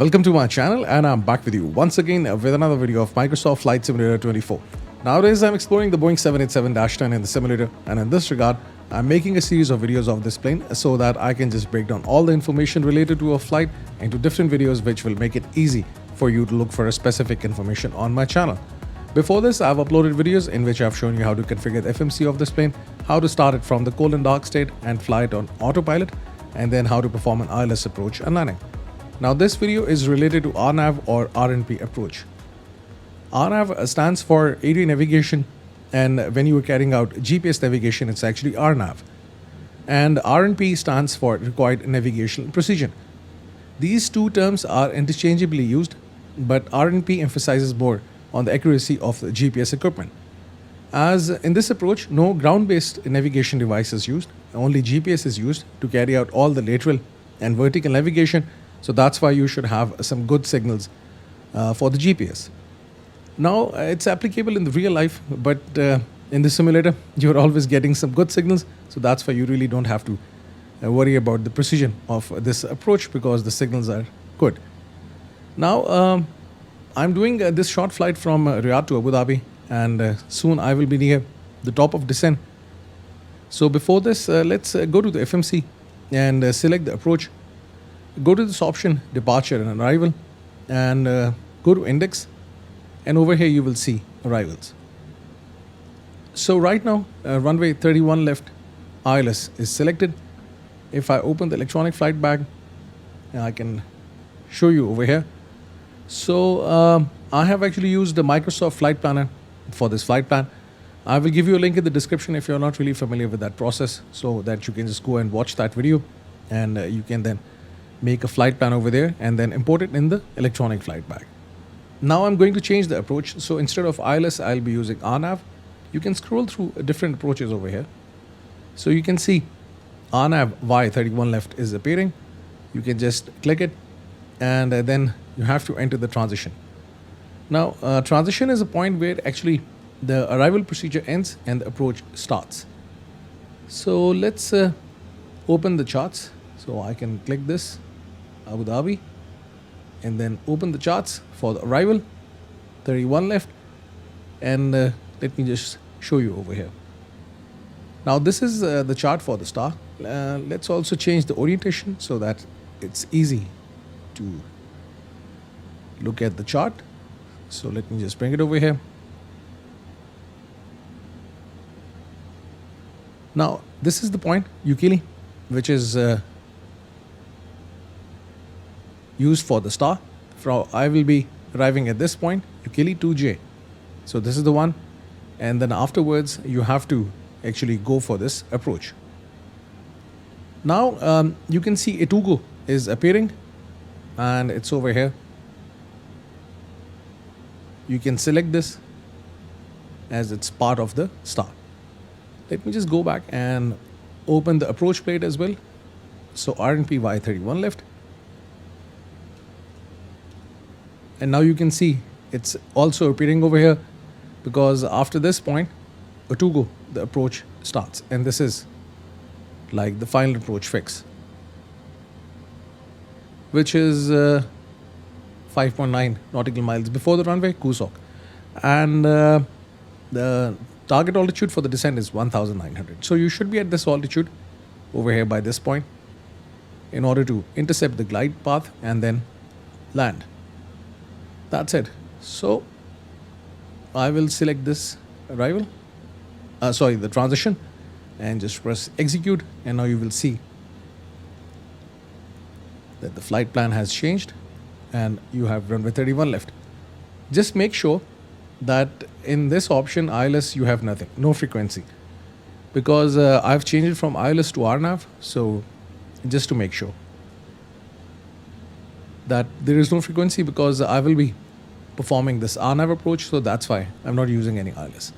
Welcome to my channel, and I'm back with you once again with another video of Microsoft Flight Simulator 24. Nowadays I'm exploring the Boeing 787-10 in the simulator, and in this regard I'm making a series of videos of this plane so that I can just break down all the information related to a flight into different videos which will make it easy for you to look for a specific information on my channel. Before this, I've uploaded videos in which I've shown you how to configure the FMC of this plane, how to start it from the cold and dark state and fly it on autopilot, and then how to perform an ILS approach and landing. Now this video is related to RNAV or RNP approach. RNAV stands for area navigation, and when you are carrying out GPS navigation, it's actually RNAV. And RNP stands for required navigational precision. These two terms are interchangeably used, but RNP emphasizes more on the accuracy of the GPS equipment. As in this approach, no ground-based navigation device is used, only GPS is used to carry out all the lateral and vertical navigation. So that's why you should have some good signals for the GPS. Now it's applicable in the real life, but in the simulator you're always getting some good signals. So that's why you really don't have to worry about the precision of this approach because the signals are good. Now I'm doing this short flight from Riyadh to Abu Dhabi, and soon I will be near the top of descent. So before this, let's go to the FMC and select the approach. Go to this option, departure and arrival, and go to index, and over here you will see arrivals. So right now runway 31 left ILS is selected. If I open the electronic flight bag, I can show you over here. So I have actually used the Microsoft Flight Planner for this flight plan. I will give you a link in the description if you're not really familiar with that process, so that you can just go and watch that video, and you can then make a flight plan over there and then import it in the electronic flight bag. Now I'm going to change the approach. So instead of ILS, I'll be using RNAV. You can scroll through different approaches over here. So you can see RNAV Y31 left is appearing. You can just click it, and then you have to enter the transition. Now transition is a point where actually the arrival procedure ends and the approach starts. So let's open the charts. So I can click this, Abu Dhabi, and then open the charts for the arrival, 31 left, and let me just show you over here. Now this is the chart for the star. Let's also change the orientation so that it's easy to look at the chart. So let me just bring it over here. Now this is the point, Ukili, which is used for the star. I will be arriving at this point, Ukili 2J. So this is the one, and then afterwards you have to actually go for this approach. Now you can see Etugo is appearing, and it's over here. You can select this as it's part of the star. Let me just go back and open the approach plate as well. So RNP Y31 left. And now you can see it's also appearing over here, because after this point, Etugo, the approach starts. And this is like the final approach fix, which is 5.9 nautical miles before the runway, Kusok. And the target altitude for the descent is 1,900. So you should be at this altitude over here by this point in order to intercept the glide path and then land. That's it. So I will select this arrival, the transition, and just press execute, and now you will see that the flight plan has changed and you have runway 31 left. Just make sure that in this option ILS you have nothing, no frequency, because I've changed it from ILS to RNAV. So just to make sure that there is no frequency, because I will be performing this RNAV approach, so that's why I'm not using any ILS.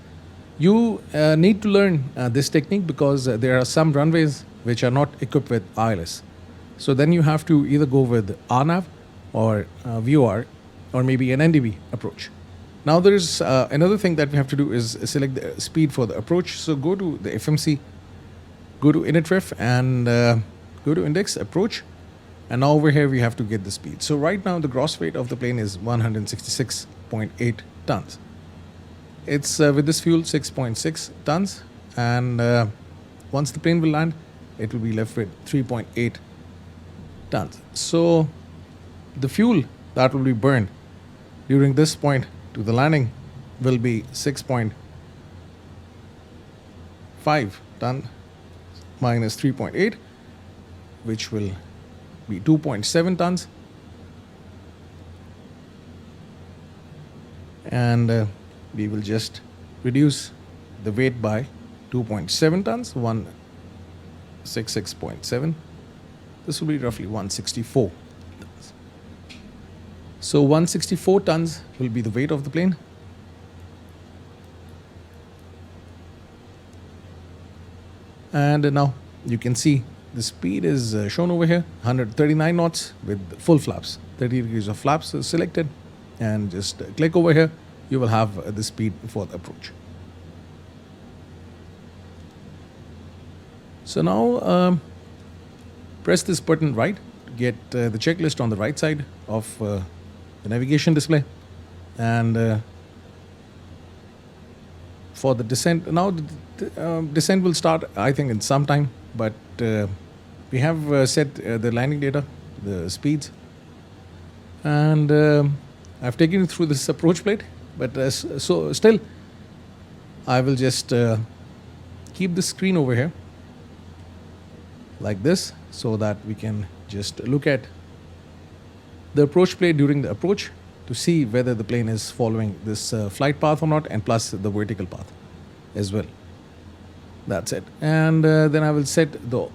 You need to learn this technique, because there are some runways which are not equipped with ILS. So then you have to either go with RNAV or VOR, or maybe an NDB approach. Now there's another thing that we have to do is select the speed for the approach. So go to the FMC, go to init ref, and go to index approach, And now over here we have to get the speed. So right now the gross weight of the plane is 166.8 tons. It's with this fuel 6.6 tons, and once the plane will land, it will be left with 3.8 tons. So the fuel that will be burned during this point to the landing will be 6.5 ton minus 3.8, which will be 2.7 tons. And we will just reduce the weight by 2.7 tons, 166.7. This will be roughly 164 tons. So 164 tons will be the weight of the plane. And now you can see the speed is shown over here, 139 knots with full flaps. 30 degrees of flaps is selected, and just click over here. You will have the speed for the approach. So now press this button right to get the checklist on the right side of the navigation display. And for the descent, now the descent will start, I think, in some time, but we have set the landing data, the speeds, and I've taken you through this approach plate. But so still, I will just keep the screen over here like this, so that we can just look at the approach plate during the approach to see whether the plane is following this flight path or not, and plus the vertical path as well. That's it. And then I will set the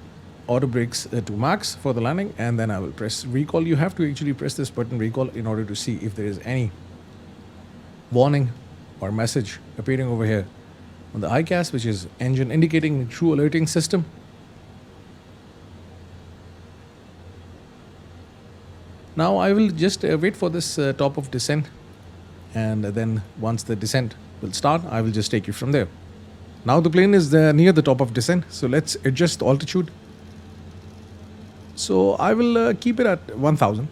auto brakes to max for the landing, and then I will press recall. You have to actually press this button recall in order to see if there is any warning or message appearing over here on the ICAS, which is engine indicating true alerting system. Now I will just wait for this top of descent, and then once the descent will start, I will just take you from there. Now the plane is near the top of descent, so let's adjust the altitude. So I will keep it at 1000.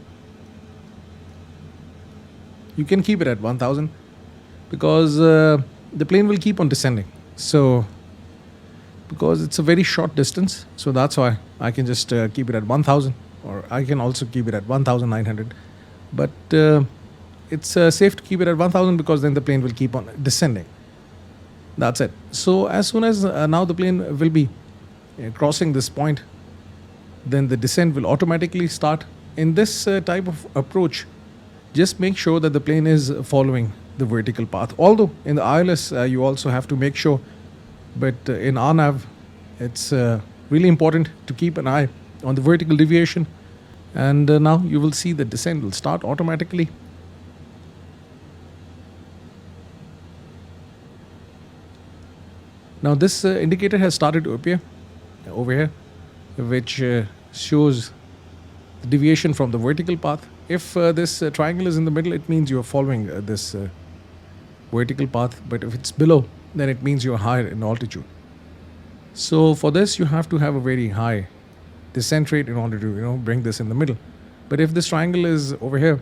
You can keep it at 1000 because the plane will keep on descending. So because it's a very short distance, so that's why I can just keep it at 1000, or I can also keep it at 1900. But it's safe to keep it at 1000 because then the plane will keep on descending. That's it. So as soon as now the plane will be crossing this point, then the descent will automatically start. In this type of approach, just make sure that the plane is following the vertical path. Although in the ILS you also have to make sure, but in RNAV it's really important to keep an eye on the vertical deviation. And now you will see the descent will start automatically. Now this indicator has started to appear over here, which shows the deviation from the vertical path. If this triangle is in the middle, it means you are following this vertical path. But if it's below, then it means you are higher in altitude. So for this, you have to have a very high descent rate in order to bring this in the middle. But if this triangle is over here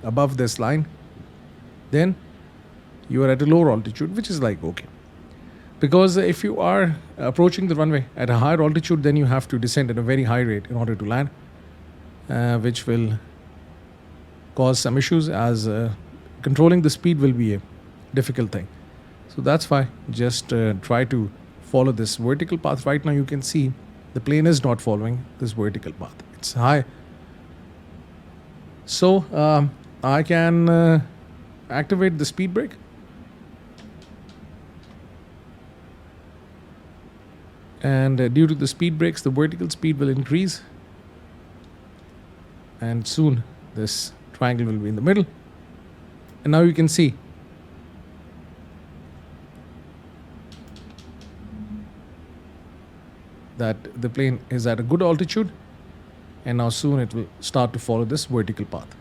above this line, then you are at a lower altitude, which is like okay. Because if you are approaching the runway at a higher altitude, then you have to descend at a very high rate in order to land, which will cause some issues, as controlling the speed will be a difficult thing. So that's why just try to follow this vertical path. Right now you can see the plane is not following this vertical path. It's high. So I can activate the speed brake. And due to the speed brakes, the vertical speed will increase. And soon this triangle will be in the middle. And now you can see that the plane is at a good altitude. And now soon it will start to follow this vertical path.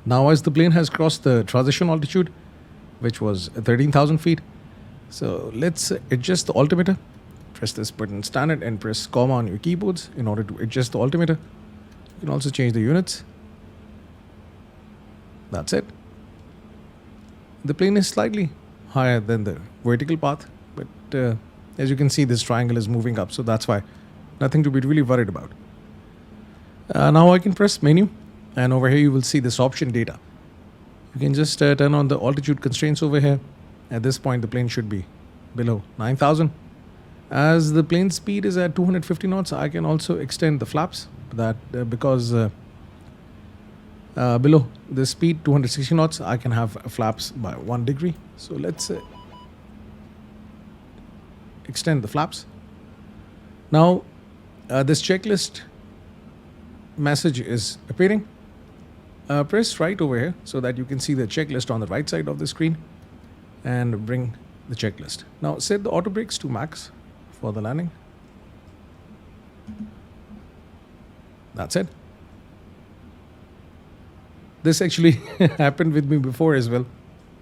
Now as the plane has crossed the transition altitude, which was 13,000 feet, so let's adjust the altimeter press this button standard and press comma on your keyboards in order to adjust the altimeter. You can also change the units. That's it. The plane is slightly higher than the vertical path, but as you can see, this triangle is moving up, so that's why nothing to be really worried about. Now I can press menu, and over here you will see this option data. You can just turn on the altitude constraints over here. At this point the plane should be below 9,000. As the plane speed is at 250 knots, I can also extend the flaps because below the speed 260 knots, I can have flaps by 1 degree. So let's extend the flaps. Now this checklist message is appearing. Press right over here so that you can see the checklist on the right side of the screen and bring the checklist. Now set the auto brakes to max for the landing. That's it. This actually happened with me before as well.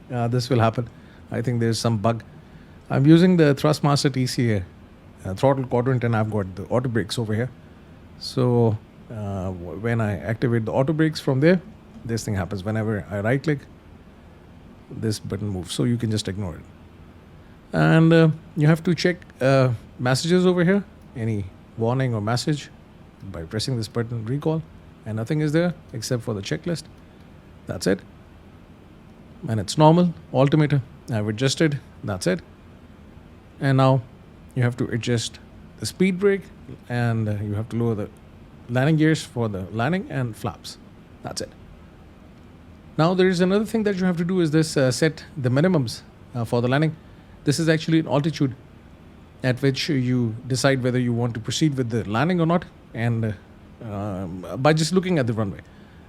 This will happen. I think there's some bug. I'm using the Thrustmaster TC throttle quadrant, and I've got the auto brakes over here. So when I activate the auto brakes from there, this thing happens. Whenever I right click, this button moves, so you can just ignore it. And you have to check messages over here, any warning or message, by pressing this button recall, and nothing is there except for the checklist. That's it. And it's normal altimeter. I've adjusted. That's it. And now you have to adjust the speed brake, and you have to lower the landing gears for the landing and flaps. That's it. Now there is another thing that you have to do is this set the minimums for the landing. This is actually an altitude at which you decide whether you want to proceed with the landing or not, and by just looking at the runway,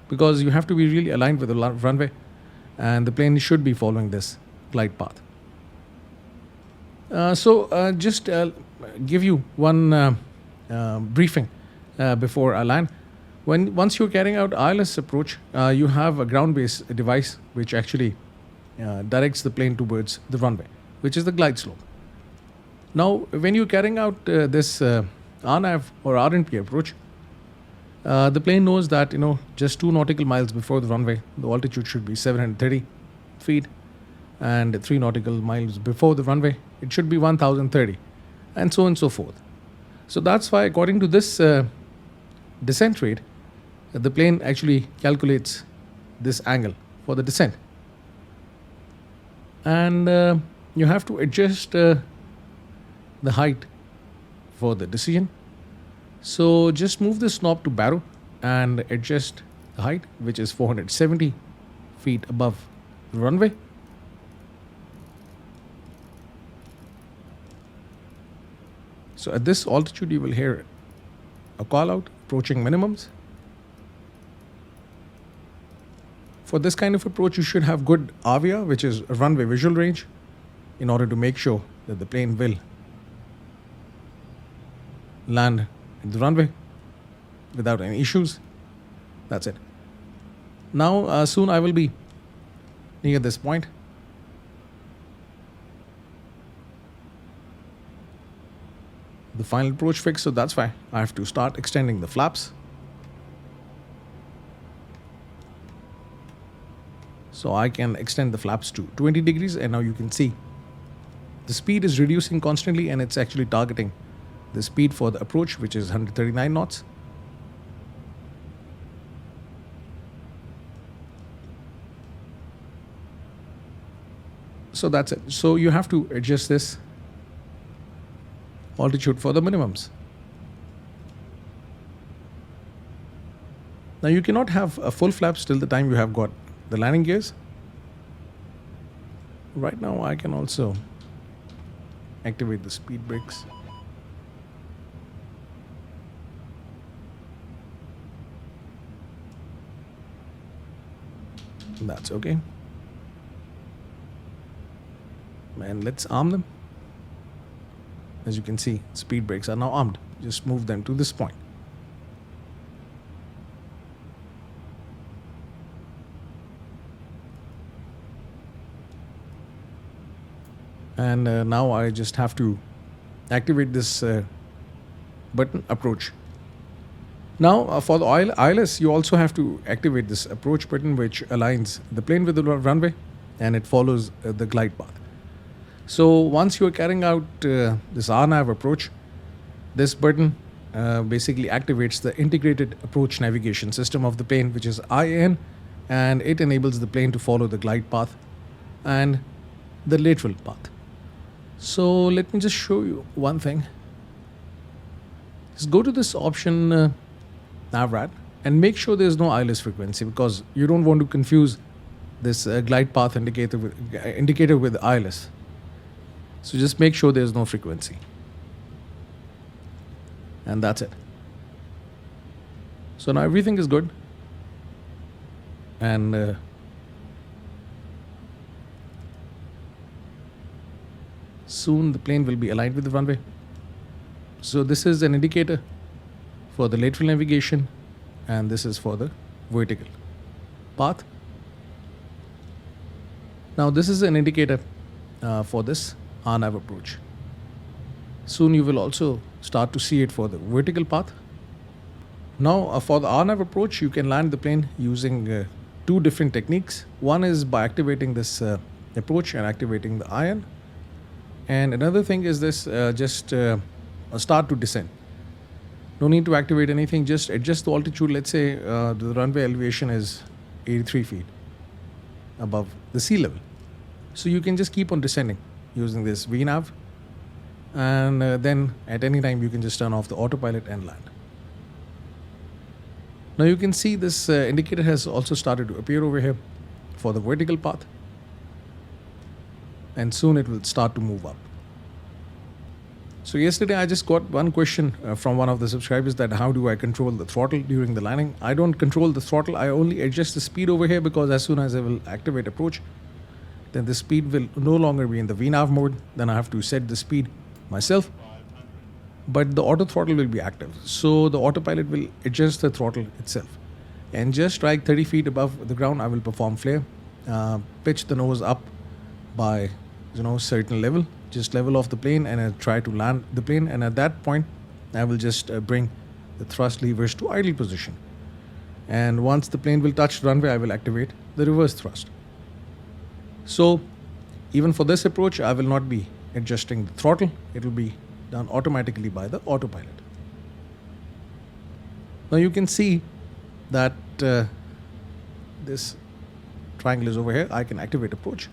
because you have to be really aligned with the runway, and the plane should be following this glide path. Just give you one briefing before I land. Once you're carrying out ILS approach, you have a ground-based device which actually directs the plane towards the runway, which is the glide slope. Now, when you're carrying out this RNAV or RNP approach, the plane knows that just 2 nautical miles before the runway, the altitude should be 730 feet, and 3 nautical miles before the runway, it should be 1030, and so on and so forth. So that's why, according to this descent rate, the plane actually calculates this angle for the descent, and you have to adjust the height for the decision. So just move this knob to barrow and adjust the height, which is 470 feet above the runway. So at this altitude you will hear a call out approaching minimums. For this kind of approach, you should have good AVIA, which is a runway visual range, in order to make sure that the plane will land at the runway without any issues. That's it. Now soon I will be near this point. The final approach fixed, so that's why I have to start extending the flaps. So I can extend the flaps to 20 degrees, and now you can see the speed is reducing constantly, and it's actually targeting the speed for the approach, which is 139 knots. So that's it. So you have to adjust this altitude for the minimums. Now you cannot have a full flaps till the time you have got the landing gears. Right now I can also activate the speed brakes. That's okay. And let's arm them. As you can see, speed brakes are now armed. Just move them to this point. And now I just have to activate this button approach. Now for the ILS, you also have to activate this approach button, which aligns the plane with the runway and it follows the glide path. So once you are carrying out this RNAV approach, this button basically activates the integrated approach navigation system of the plane, which is IAN, and it enables the plane to follow the glide path and the lateral path. So let me just show you one thing. Just go to this option NavRad and make sure there's no ILS frequency, because you don't want to confuse this glide path indicator with ILS. So just make sure there's no frequency. And that's it. So now everything is good. And soon the plane will be aligned with the runway. So this is an indicator for the lateral navigation, and this is for the vertical path. Now this is an indicator for this RNAV approach. Soon you will also start to see it for the vertical path. Now for the RNAV approach, you can land the plane using two different techniques. One is by activating this approach and activating the iron. And another thing is this, start to descend. No need to activate anything, just adjust the altitude. Let's say the runway elevation is 83 feet above the sea level. So you can just keep on descending using this VNAV, and then at any time you can just turn off the autopilot and land. Now you can see this indicator has also started to appear over here for the vertical path, and soon it will start to move up. So yesterday I just got one question from one of the subscribers, that how do I control the throttle during the landing? I don't control the throttle, I only adjust the speed over here, because as soon as I will activate approach, then the speed will no longer be in the VNAV mode. Then I have to set the speed myself, but the auto throttle will be active. So the autopilot will adjust the throttle itself. And just like 30 feet above the ground, I will perform flare, pitch the nose up by certain level, just level off the plane, and I try to land the plane. And at that point, I will just bring the thrust levers to idle position. And once the plane will touch the runway, I will activate the reverse thrust. So even for this approach, I will not be adjusting the throttle. It will be done automatically by the autopilot. Now you can see that this triangle is over here. I can activate approach.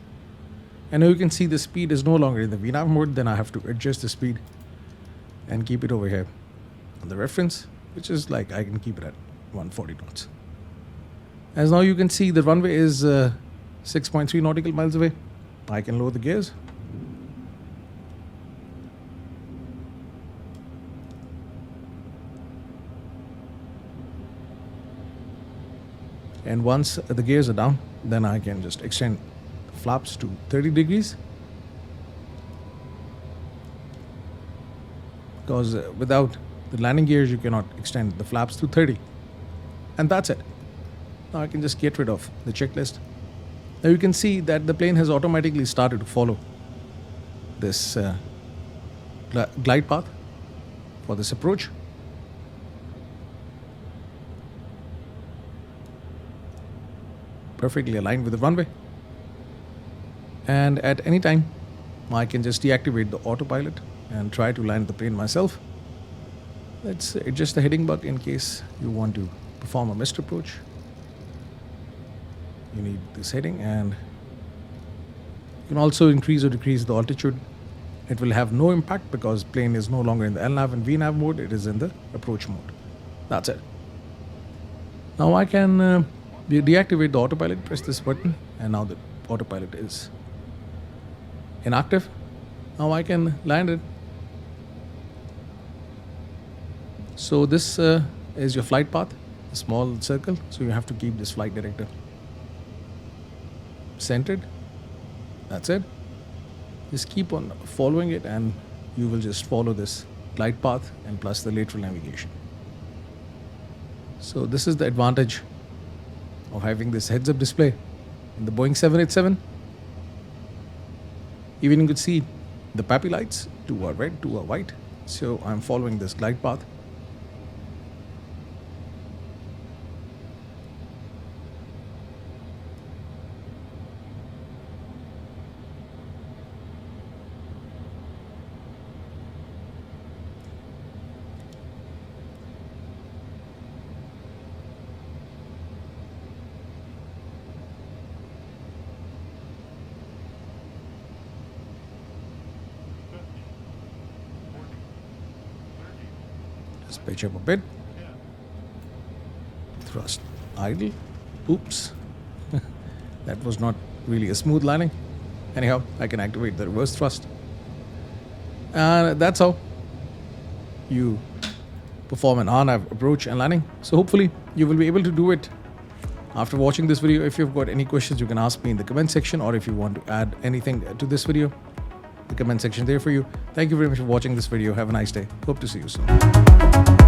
And now you can see the speed is no longer in the VNAV mode. Then I have to adjust the speed and keep it over here on the reference, which is like I can keep it at 140 knots. As now you can see the runway is 6.3 nautical miles away. I can lower the gears. And once the gears are down, then I can just extend the flaps to 30 degrees. Because without the landing gears, you cannot extend the flaps to 30. And that's it. Now I can just get rid of the checklist. Now you can see that the plane has automatically started to follow this glide path for this approach. Perfectly aligned with the runway. And at any time, I can just deactivate the autopilot and try to land the plane myself. Let's adjust the heading bug in case you want to perform a missed approach. You need this heading, and you can also increase or decrease the altitude. It will have no impact because plane is no longer in the LNAV and VNAV mode. It is in the approach mode. That's it. Now I can deactivate the autopilot, press this button, and now the autopilot is inactive. Now I can land it. So this is your flight path, a small circle. So you have to keep this flight director centered. That's it. Just keep on following it, and you will just follow this glide path and plus the lateral navigation. So this is the advantage of having this heads-up display in the Boeing 787. Even you could see the PAPI lights. 2 are red, 2 are white. So I'm following this glide path. Just pitch up a bit. Thrust idle. Oops. That was not really a smooth landing. Anyhow, I can activate the reverse thrust. And that's how you perform an RNAV approach and landing. So hopefully you will be able to do it after watching this video. If you've got any questions, you can ask me in the comment section, or if you want to add anything to this video, the comment section there for you. Thank you very much for watching this video. Have a nice day. Hope to see you soon.